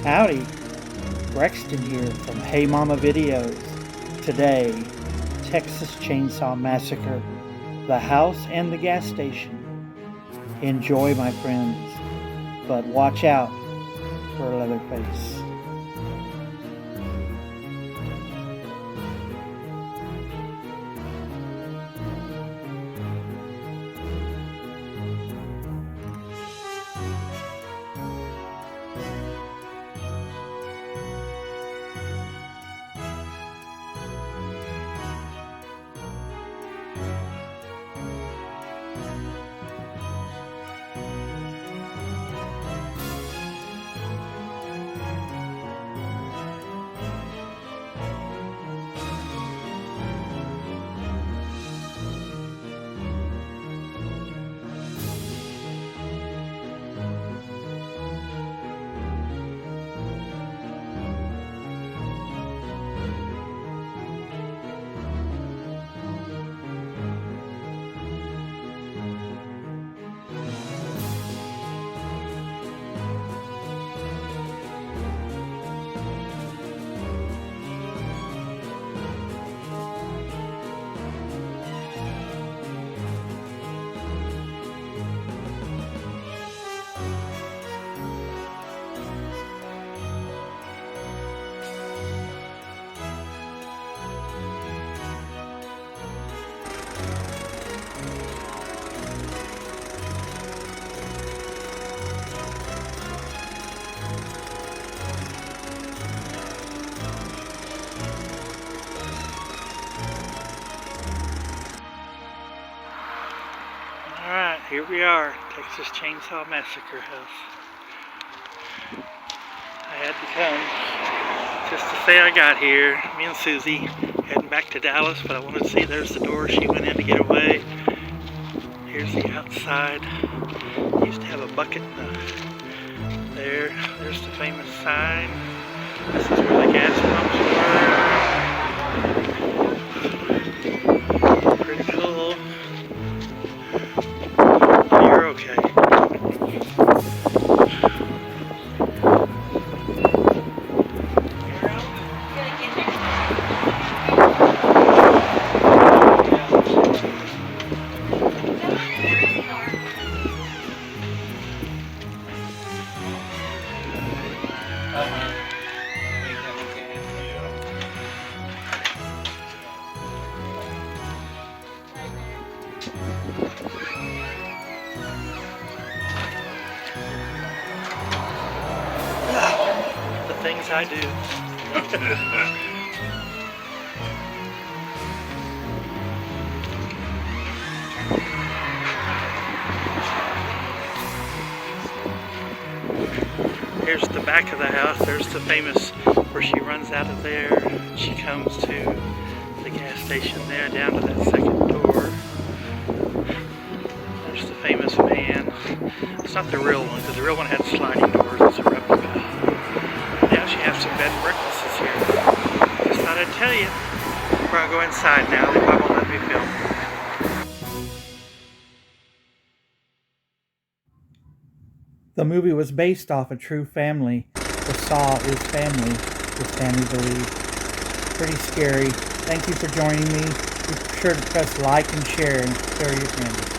Howdy, Brexton here from Hey Mama Videos. Today, Texas Chainsaw Massacre, the house and the gas station. Enjoy, my friends, but watch out for Leatherface. Alright, here we are, Texas Chainsaw Massacre house. I had to come just to say I got here. Me and Susie heading back to Dallas, but I wanted to see there's the door she went in to get away. Here's the outside. Used to have a bucket there's the famous sign. This is where the gas pumps were. Pretty cool. You're okay. The things I do. Here's the back of the house. There's the famous where she runs out of there. She comes to the gas station there, down to that second door. There's the famous van. It's not the real one, because the real one had sliding doors. It's a replica. Now she has some bed and breakfasts here. Just thought I'd tell you. We're gonna go inside now. They probably won't let me film. The movie was based off a true family. The Saw is family, the family believed. Pretty scary. Thank you for joining me. Be sure to press like and share and share your friends.